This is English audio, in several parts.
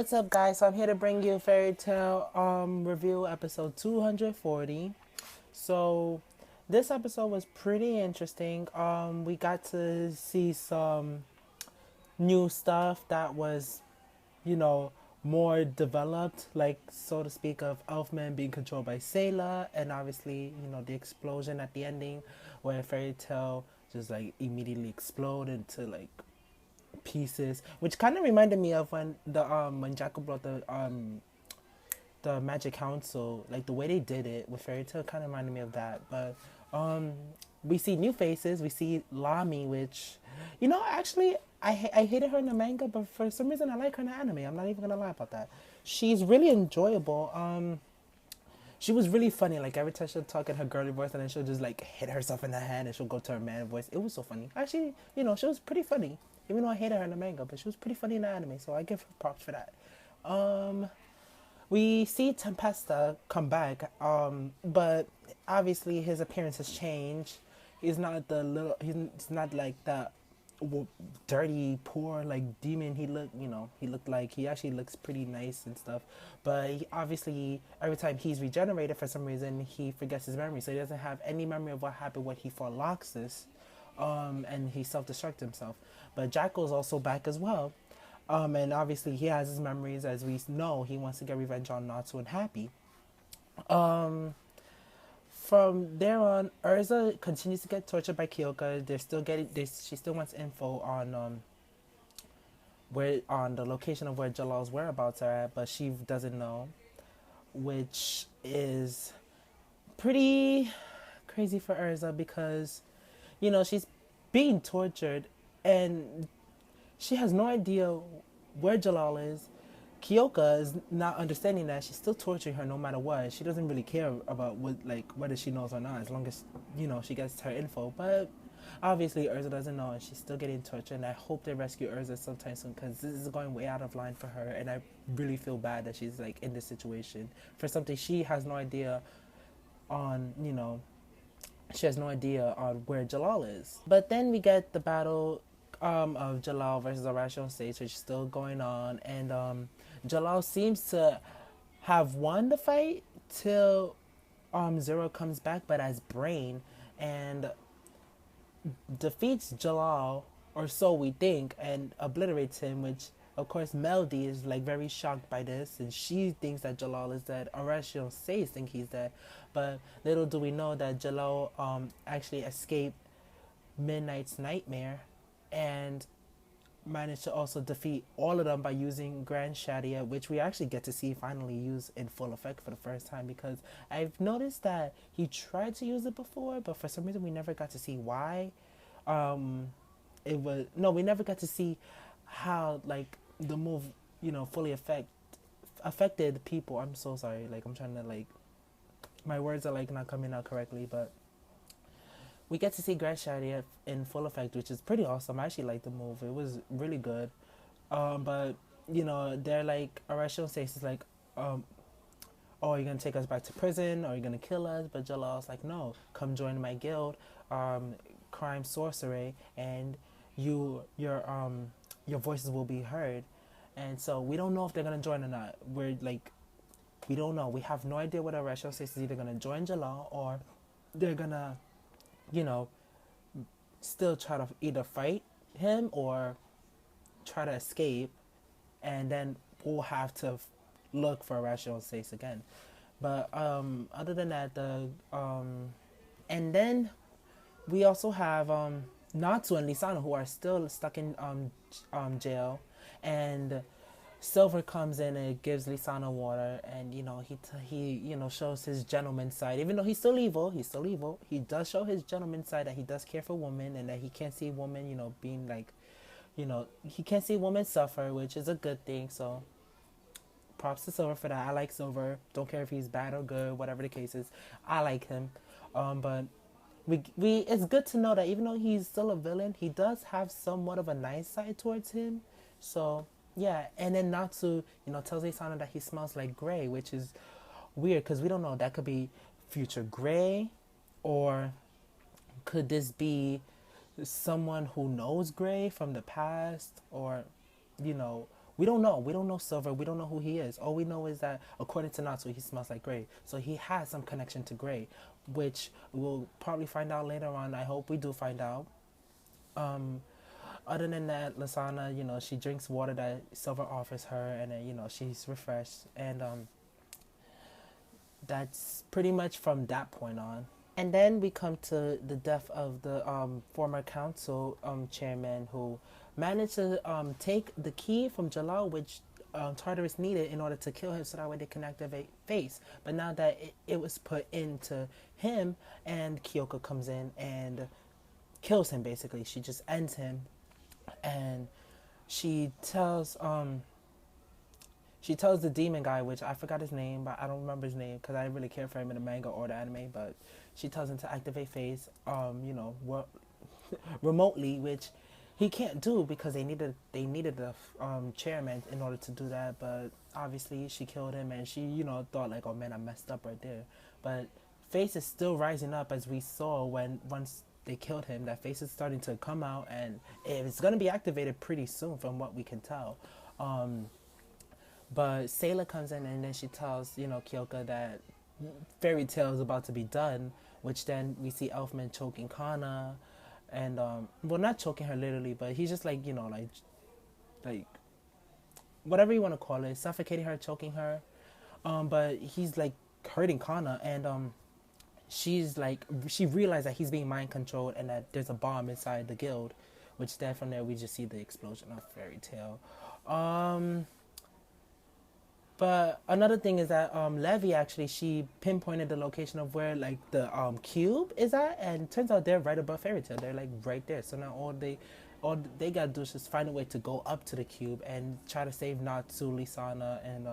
What's up, guys? So I'm here to bring you Fairy Tail review episode 240. So this episode was pretty interesting. We got to see some new stuff that was, you know, more developed, like so to speak, of Elfman being controlled by Sailor, and obviously, the explosion at the ending where Fairy Tail just like immediately explode into like pieces, which kind of reminded me of when Jackal brought the Magic Council, like the way they did it with Fairy Tail kind of reminded me of that. But um, we see new faces. We see Lami, which, actually I hated her in the manga, but for some reason I like her in the anime. I'm not even gonna lie about that. She's really enjoyable. She was really funny. Like every time she'll talk in her girly voice, and then she'll just like hit herself in the hand, and she'll go to her man voice. It was so funny. Actually, she was pretty funny. Even though I hated her in the manga, but she was pretty funny in the anime, so I give her props for that. Um, we see Tempesta come back, but obviously his appearance has changed. He's not the little. He's not like that dirty, poor like demon. He looked like he actually looks pretty nice and stuff. But obviously, every time he's regenerated for some reason, he forgets his memory, so he doesn't have any memory of what happened when he fought Loxus, and he self-destructed himself. But Jackal's also back as well. And obviously he has his memories, as we know. He wants to get revenge on Natsu and Happy. Um, from there on, Urza continues to get tortured by Kyoka. They're still getting this. She still wants info on where on the location of where Jalal's whereabouts are at, but she doesn't know, which is pretty crazy for Urza because she's being tortured and she has no idea where Jalal is. Kyoka is not understanding that she's still torturing her no matter what. She doesn't really care about whether she knows or not, as long as she gets her info. But obviously Urza doesn't know, and she's still getting tortured. And I hope they rescue Urza sometime soon, because this is going way out of line for her. And I really feel bad that she's like in this situation for something she has no idea on. She has no idea on where Jalal is. But then we get the battle of Jalal versus Irrational States, which is still going on, and Jalal seems to have won the fight till Zero comes back, but as Brain, and defeats Jalal, or so we think, and obliterates him, which of course Melody is like very shocked by this, and she thinks that Jalal is dead. Irrational States think he's dead, but little do we know that Jalal actually escaped Midnight's nightmare and managed to also defeat all of them by using Grand Shadia, which we actually get to see finally use in full effect for the first time, because I've noticed that he tried to use it before, but for some reason we never got to see why. We never got to see how like the move, fully affected people. I'm so sorry. Like I'm trying to like my words are like not coming out correctly, but we get to see Grand Shadia in full effect, which is pretty awesome. I actually like the move. It was really good. But they're like, Irrational States is like, oh, are you gonna take us back to prison? Or are you gonna kill us? But Jalal's like, no, come join my guild, crime sorcery, and your voices will be heard. And so we don't know if they're gonna join or not. We don't know. We have no idea whether Irrational States is either gonna join Jalal or they're gonna still try to either fight him or try to escape, and then we'll have to look for Irrational States again. But other than that, and then we also have Natsu and Lisana, who are still stuck in jail, and Silver comes in and gives Lisana water, and he shows his gentleman side. Even though he's still evil, he does show his gentleman side, that he does care for women, and that he can't see women, being like, he can't see women suffer, which is a good thing. So props to Silver for that. I like Silver. Don't care if he's bad or good, whatever the case is. I like him. But we it's good to know that even though he's still a villain, he does have somewhat of a nice side towards him. So yeah, and then Natsu, tells Isana that he smells like gray, which is weird because we don't know. That could be future Gray, or could this be someone who knows Gray from the past, or We don't know. We don't know Silver. We don't know who he is. All we know is that according to Natsu, he smells like Gray. So he has some connection to Gray, which we'll probably find out later on. I hope we do find out. Um, Other than that, Lasana, she drinks water that Silver offers her, and then she's refreshed, and that's pretty much from that point on. And then we come to the death of the former council chairman who managed to take the key from Jalal, which Tartarus needed in order to kill him, so that way they can activate Face. But now that it was put into him, and Kyoko comes in and kills him, basically. She just ends him, and she tells the demon guy, which I forgot his name, but I don't remember his name because I didn't really care for him in the manga or the anime. But she tells him to activate Phase, remotely, which he can't do because they needed the chairman in order to do that. But obviously she killed him, and she thought like, oh man, I messed up right there. But Face is still rising up, as we saw once they killed him. That Face is starting to come out, and it's gonna be activated pretty soon, from what we can tell. But Sayla comes in, and then she tells, Kyoka that Fairy Tail is about to be done, which then we see Elfman choking Kana, and, well, not choking her literally, but he's just like, like, whatever you want to call it, suffocating her, choking her, but he's, like, hurting Kana, and, she's, like, she realized that he's being mind controlled, and that there's a bomb inside the guild, which then from there we just see the explosion of Fairy Tail. But another thing is that Levy, actually, she pinpointed the location of where like the cube is at, and turns out they're right above Fairy Tail. They're like right there. So now all they gotta do is just find a way to go up to the cube and try to save Natsu, Lisana, and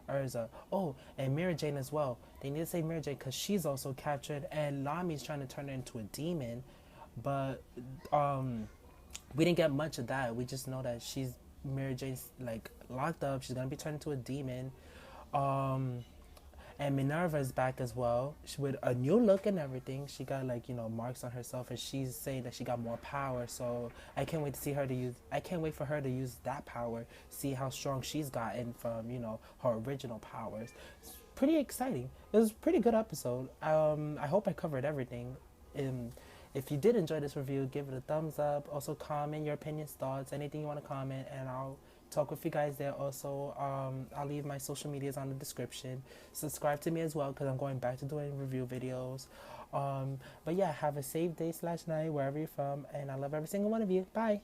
Urza. Oh, and Mira Jane as well. They need to save Mira Jane because she's also captured, and Lami's trying to turn her into a demon, but we didn't get much of that. We just know that Mary Jane's like locked up. She's gonna be turned into a demon. And Minerva is back as well, with a new look and everything. She got like marks on herself, and she's saying that she got more power. So I can't wait for her to use that power. See how strong she's gotten from her original powers. It's pretty exciting. It was a pretty good episode. I hope I covered everything. If you did enjoy this review, give it a thumbs up. Also, comment your opinions, thoughts, anything you want to comment, and I'll talk with you guys there. Also, I'll leave my social medias on the description. Subscribe to me as well, because I'm going back to doing review videos. But yeah, have a safe day / night wherever you're from, and I love every single one of you. Bye.